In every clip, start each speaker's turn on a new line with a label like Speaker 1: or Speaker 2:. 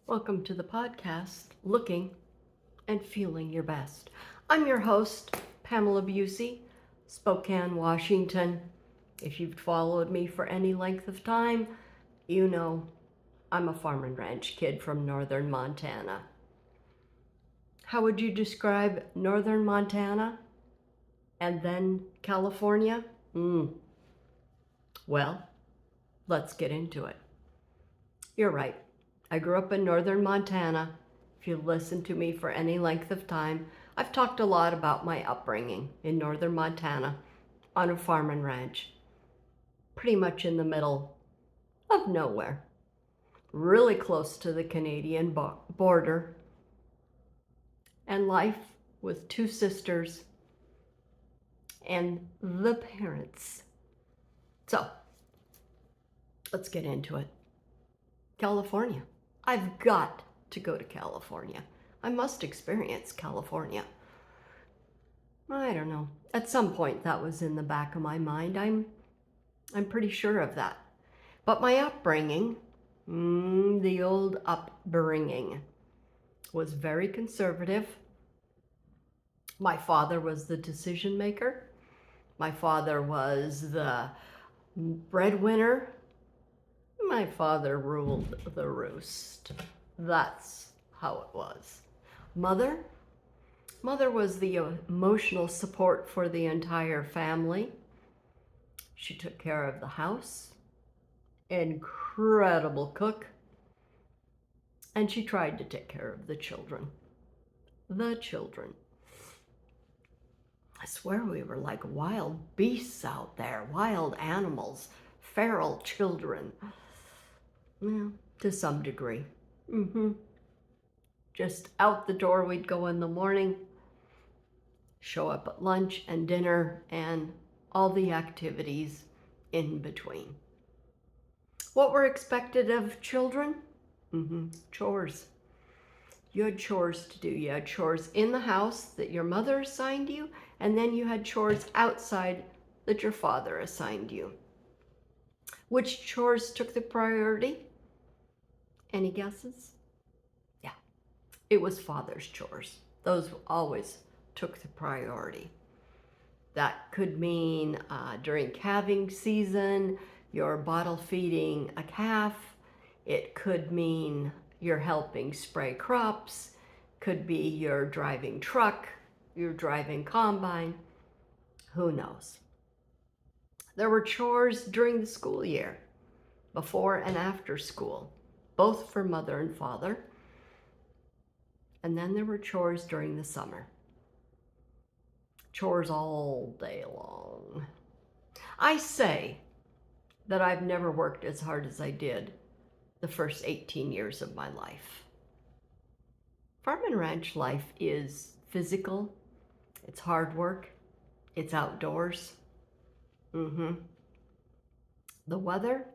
Speaker 1: Welcome to the podcast, Looking and Feeling Your Best. I'm your host, Pamela Busey, Spokane, Washington. If you've followed me for any length of time, you know I'm a farm and ranch kid from northern Montana. How would you describe northern Montana and then California? Well, let's get into it. You're right. I grew up in northern Montana. If you've listened to me for any length of time, I've talked a lot about my upbringing in northern Montana on a farm and ranch, pretty much in the middle of nowhere, really close to the Canadian border, and life with two sisters and the parents. So, let's get into it. California. I've got to go to California. I must experience California. I don't know. At some point that was in the back of my mind. I'm pretty sure of that. But my upbringing, the old upbringing, was very conservative. My father was the decision maker. My father was the breadwinner. My father ruled the roost. That's how it was. Mother was the emotional support for the entire family. She took care of the house, incredible cook, and she tried to take care of the children. I swear we were like wild beasts out there, wild animals, feral children. Yeah, to some degree. Just out the door we'd go in the morning, show up at lunch and dinner, and all the activities in between. What were expected of children? Chores. You had chores to do. You had chores in the house that your mother assigned you, and then you had chores outside that your father assigned you. Which chores took the priority? Any guesses? Yeah, it was father's chores. Those always took the priority. That could mean during calving season, you're bottle feeding a calf. It could mean you're helping spray crops. Could be you're driving truck, you're driving combine. Who knows? There were chores during the school year, before and after school, both for mother and father. And then there were chores during the summer. Chores all day long. I say that I've never worked as hard as I did the first 18 years of my life. Farm and ranch life is physical, it's hard work, it's outdoors. The weather,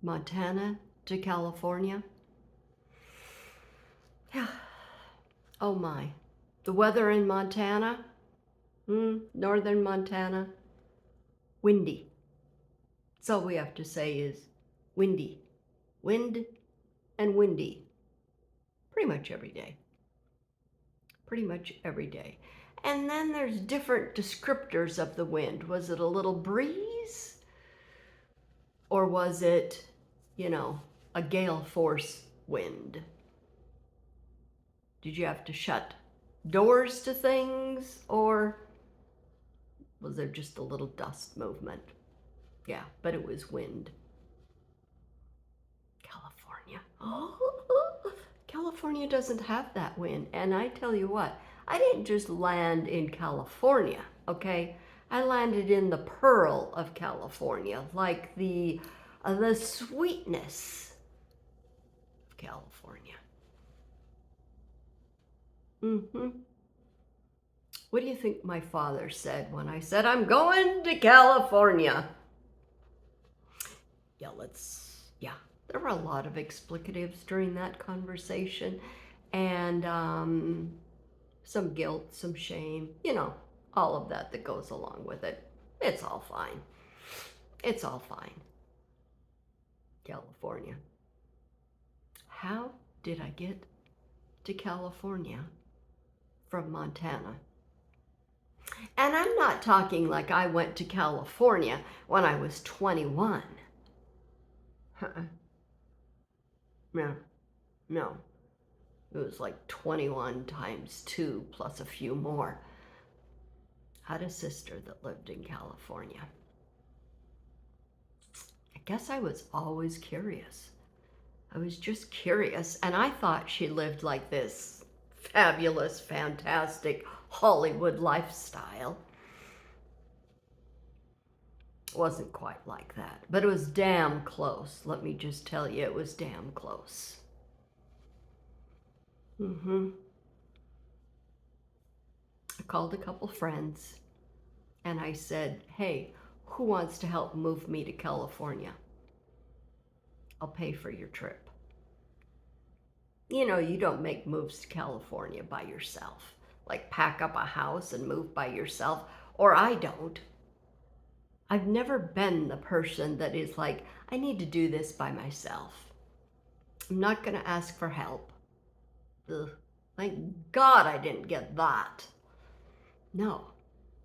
Speaker 1: Montana to California. Yeah. Oh my. The weather in Montana, northern Montana, windy. That's all we have to say is windy. Wind and windy. Pretty much every day. And then there's different descriptors of the wind. Was it a little breeze? Or was it, a gale force wind? Did you have to shut doors to things, or was there just a little dust movement? Yeah, but it was wind. California. Oh, California doesn't have that wind. And I tell you what, I didn't just land in California, okay? I landed in the pearl of California, like the sweetness of California. What do you think my father said when I said, I'm going to California? There were a lot of explicatives during that conversation, and some guilt, some shame, all of that goes along with it. It's all fine. California. How did I get to California from Montana? And I'm not talking like I went to California when I was 21. No, no. It was like 21 times 2 plus a few more. I had a sister that lived in California. I guess I was always curious. I was just curious, and I thought she lived like this fabulous, fantastic Hollywood lifestyle. It wasn't quite like that, but it was damn close. Let me just tell you, it was damn close. I called a couple friends and I said, hey, who wants to help move me to California? I'll pay for your trip. You know, you don't make moves to California by yourself. Like pack up a house and move by yourself, or I don't. I've never been the person that is like, I need to do this by myself. I'm not going to ask for help. Ugh, thank God I didn't get that. No,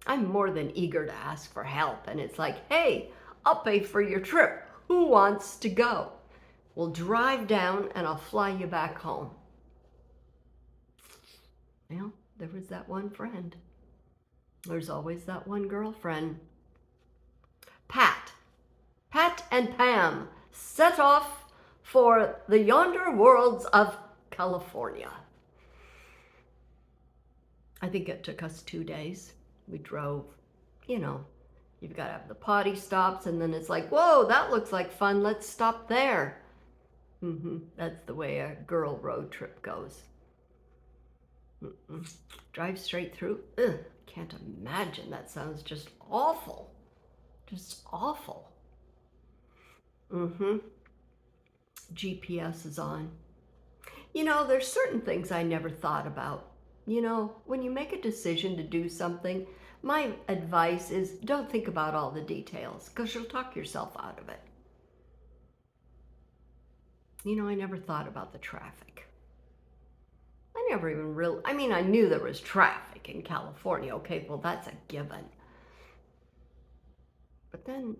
Speaker 1: I'm more than eager to ask for help. And it's like, hey, I'll pay for your trip. Who wants to go? We'll drive down and I'll fly you back home. Well, there was that one friend. There's always that one girlfriend. Pat and Pam set off for the yonder worlds of California. I think it took us 2 days. We drove, you know, you've got to have the potty stops, and then it's like, whoa, that looks like fun. Let's stop there. That's the way a girl road trip goes. Drive straight through. Ugh, can't imagine. That sounds just awful. Just awful. GPS is on. You know, there's certain things I never thought about. You know, when you make a decision to do something, my advice is don't think about all the details because you'll talk yourself out of it. You know, I never thought about the traffic. I never even really, I mean, I knew there was traffic in California. Okay, well, that's a given. But then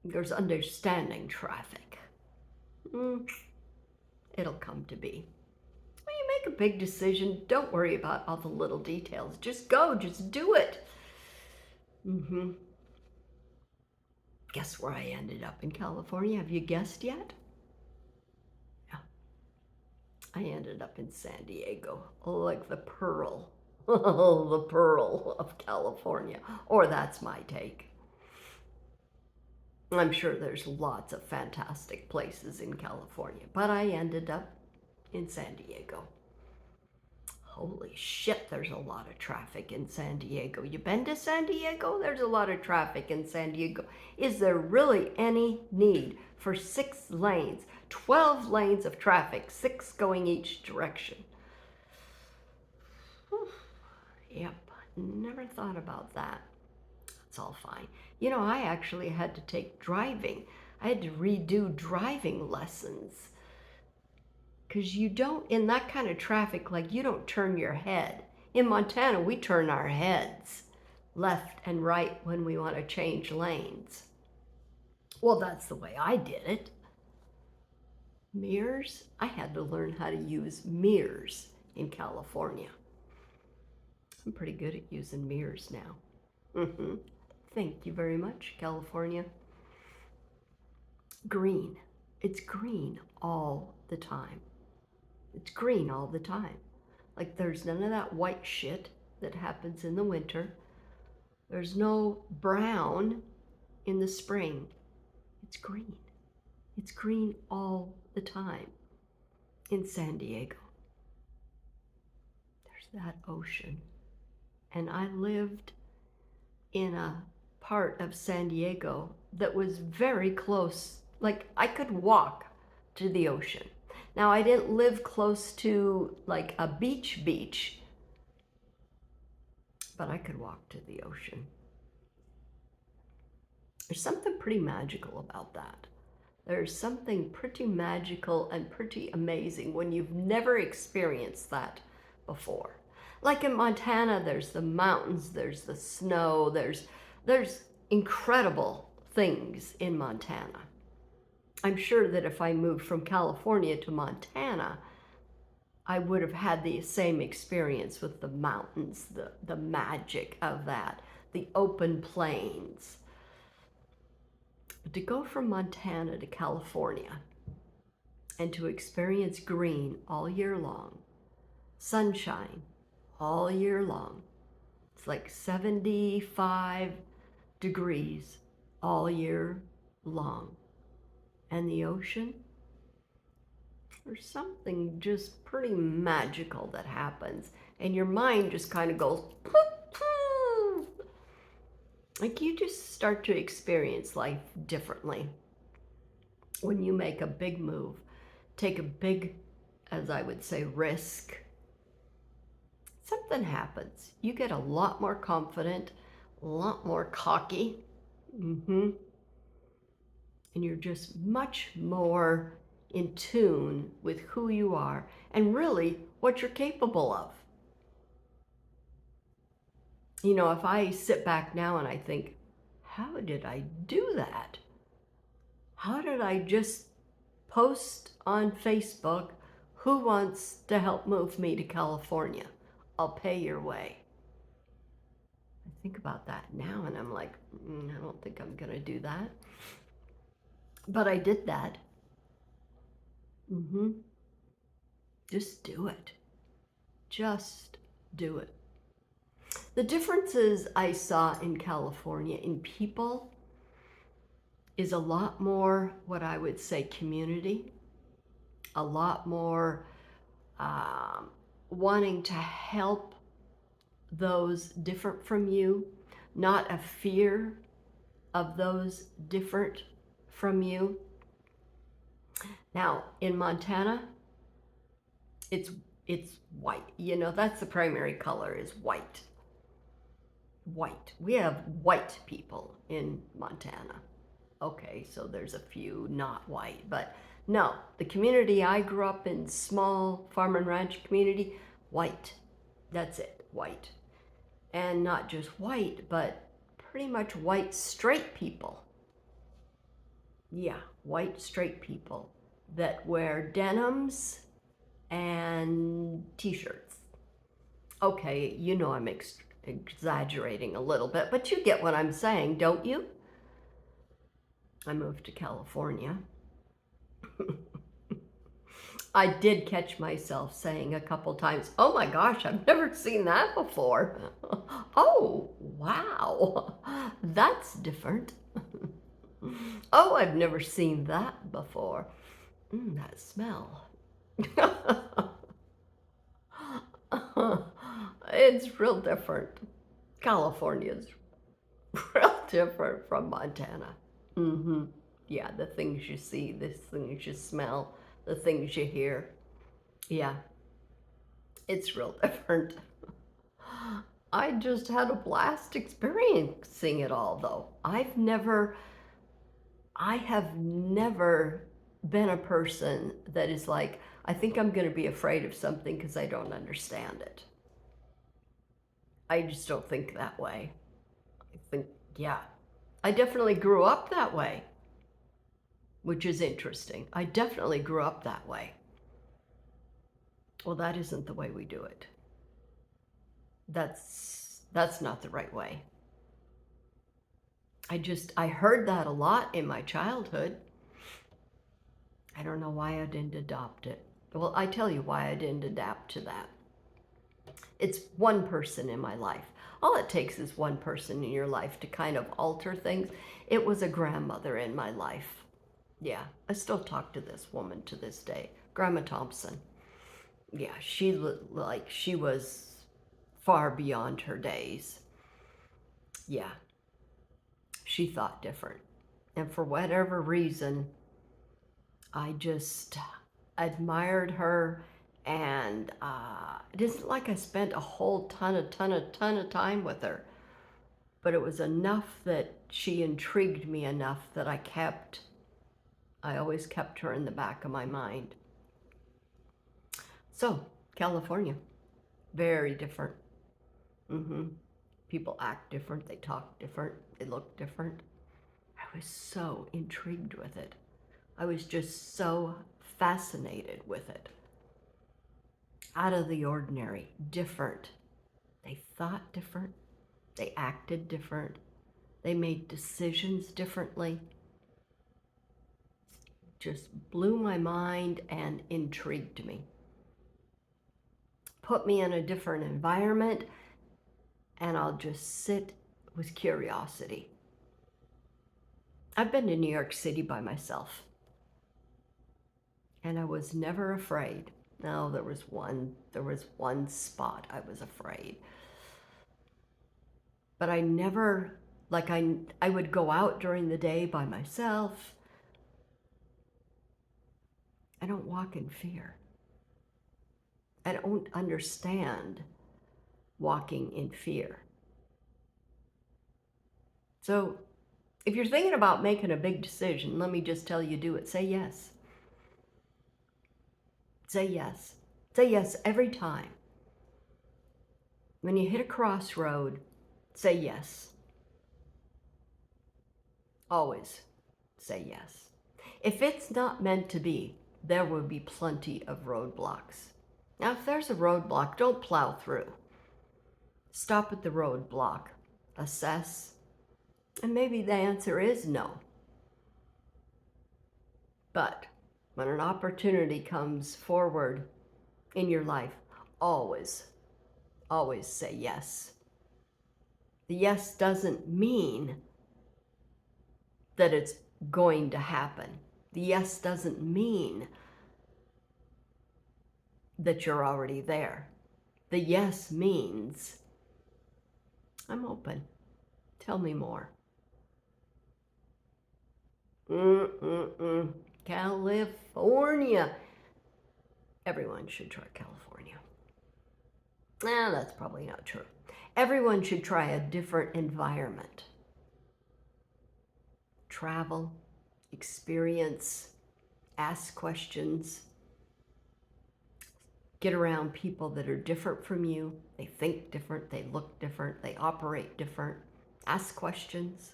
Speaker 1: there's understanding traffic. It'll come to be. When you make a big decision, don't worry about all the little details. Just go, just do it. Guess where I ended up in California? Have you guessed yet? Yeah. I ended up in San Diego, like the pearl. The pearl of California. Or that's my take. I'm sure there's lots of fantastic places in California, but I ended up in San Diego. Holy shit, there's a lot of traffic in San Diego. You been to San Diego? There's a lot of traffic in San Diego. Is there really any need for 6 lanes, 12 lanes of traffic, 6 going each direction? Yep, never thought about that. It's all fine. You know, I actually had to take driving. I had to redo driving lessons. Because you don't, in that kind of traffic, like you don't turn your head. In Montana, we turn our heads left and right when we want to change lanes. Well, that's the way I did it. Mirrors? I had to learn how to use mirrors in California. I'm pretty good at using mirrors now. Thank you very much, California. Green. It's green all the time. It's green all the time. Like there's none of that white shit that happens in the winter. There's no brown in the spring. It's green. It's green all the time in San Diego. There's that ocean. And I lived in a part of San Diego that was very close. Like I could walk to the ocean. Now I didn't live close to like a beach, but I could walk to the ocean. There's something pretty magical about that. There's something pretty magical and pretty amazing when you've never experienced that before. Like in Montana, there's the mountains, there's the snow, there's incredible things in Montana. I'm sure that if I moved from California to Montana, I would have had the same experience with the mountains, the magic of that, the open plains. But to go from Montana to California and to experience green all year long, sunshine all year long, it's like 75 degrees all year long. And the ocean, there's something just pretty magical that happens. And your mind just kind of goes, like you just start to experience life differently. When you make a big move, take a big, as I would say, risk, something happens. You get a lot more confident, a lot more cocky. And you're just much more in tune with who you are and really what you're capable of. You know, if I sit back now and I think, how did I do that? How did I just post on Facebook, who wants to help move me to California? I'll pay your way. I think about that now and I'm like, I don't think I'm going to do that. But I did that. Just do it. Just do it. The differences I saw in California in people is a lot more what I would say community, a lot more wanting to help those different from you, not a fear of those different from you. Now, in Montana, it's white. You know, that's the primary color is white. White. We have white people in Montana. Okay, so there's a few not white, but no, the community I grew up in, small farm and ranch community, white. That's it, white. And not just white, but pretty much white straight people. Yeah, white straight people that wear denims and t-shirts. Okay, you know I'm exaggerating a little bit, but you get what I'm saying, don't you? I moved to California. I did catch myself saying a couple times, oh my gosh, I've never seen that before. Oh, wow, that's different. Oh, I've never seen that before. That smell. It's real different. California's real different from Montana. Yeah, the things you see, the things you smell, the things you hear. Yeah, it's real different. I just had a blast experiencing it all, though. I have never been a person that is like, I think I'm going to be afraid of something because I don't understand it. I just don't think that way. I think, yeah, I definitely grew up that way, which is interesting. I definitely grew up that way. Well, that isn't the way we do it. That's not the right way. I heard that a lot in my childhood. I don't know why I didn't adopt it. Well, I tell you why I didn't adapt to that. It's one person in my life. All it takes is one person in your life to kind of alter things. It was a grandmother in my life. Yeah, I still talk to this woman to this day, Grandma Thompson. Yeah, she was far beyond her days. Yeah, she thought different. And for whatever reason, I just admired her, and it isn't like I spent a whole ton of time with her, but it was enough that she intrigued me enough that I kept I always kept her in the back of my mind. So, California, very different. People act different, they talk different, they look different. I was so intrigued with it. I was just so fascinated with it. Out of the ordinary, different. They thought different, they acted different, they made decisions differently. Just blew my mind and intrigued me. Put me in a different environment, and I'll just sit with curiosity. I've been to New York City by myself, and I was never afraid. No, there was one spot I was afraid. But I never, like I would go out during the day by myself. I don't walk in fear. I don't understand walking in fear. So if you're thinking about making a big decision, let me just tell you, do it. Say yes. Say yes. Say yes every time. When you hit a crossroad, say yes. Always say yes. If it's not meant to be, there will be plenty of roadblocks. Now, if there's a roadblock, don't plow through. Stop at the roadblock, assess, and maybe the answer is no. But when an opportunity comes forward in your life, always say yes. The yes doesn't mean that it's going to happen. The yes doesn't mean that you're already there. The yes means, I'm open. Tell me more. California. Everyone should try California. That's probably not true. Everyone should try a different environment. Travel, experience, ask questions, get around people that are different from you. They think different, they look different, they operate different. Ask questions.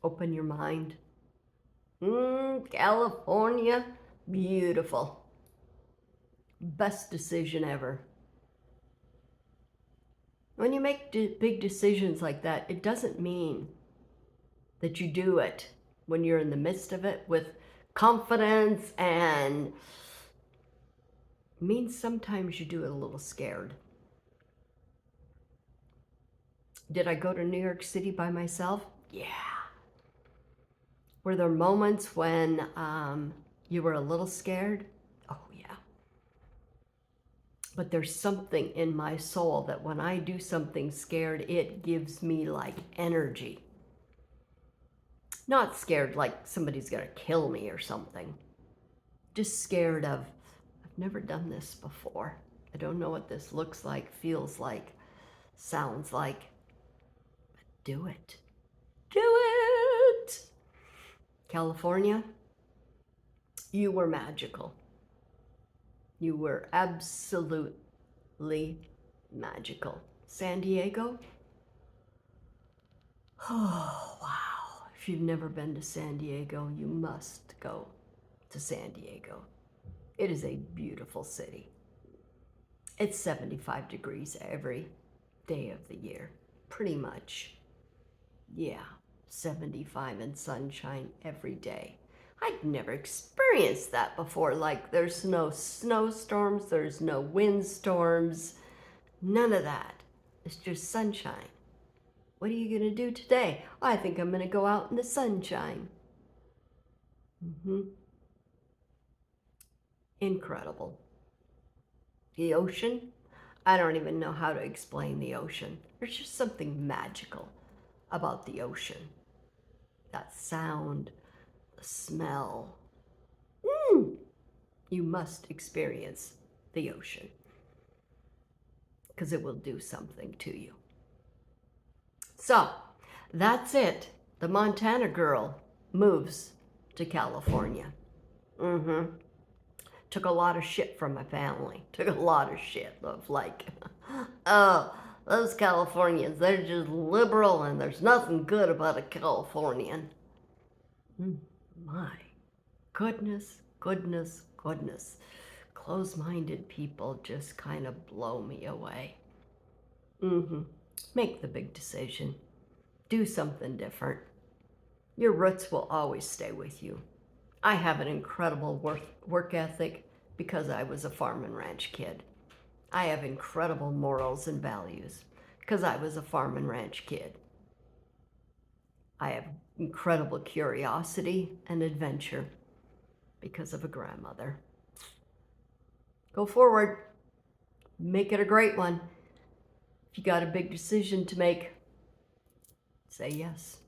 Speaker 1: Open your mind. California, beautiful. Best decision ever. When you make big decisions like that, it doesn't mean that you do it when you're in the midst of it with confidence, and it means sometimes you do it a little scared. Did I go to New York City by myself? Yeah. Were there moments when you were a little scared? Oh, yeah. But there's something in my soul that when I do something scared, it gives me like energy. Not scared like somebody's gonna kill me or something. Just scared of, I've never done this before. I don't know what this looks like, feels like, sounds like. But do it. Do it! California, you were magical. You were absolutely magical. San Diego? Oh, wow. If you've never been to San Diego, you must go to San Diego. It is a beautiful city. It's 75 degrees every day of the year, pretty much. Yeah, 75 and sunshine every day. I'd never experienced that before. Like, there's no snowstorms, there's no windstorms, none of that. It's just sunshine. What are you going to do today? I think I'm going to go out in the sunshine. Incredible. The ocean? I don't even know how to explain the ocean. There's just something magical about the ocean. That sound, the smell. You must experience the ocean because it will do something to you. So, That's it. The Montana girl moves to California. Mm-hmm. Took a lot of shit from my family. Took a lot of shit of like, oh, those Californians, they're just liberal and there's nothing good about a Californian. My goodness, goodness, goodness. Close-minded people just kind of blow me away. Make the big decision. Do something different. Your roots will always stay with you. I have an incredible work ethic because I was a farm and ranch kid. I have incredible morals and values because I was a farm and ranch kid. I have incredible curiosity and adventure because of a grandmother. Go forward. Make it a great one. If you got a big decision to make, say yes.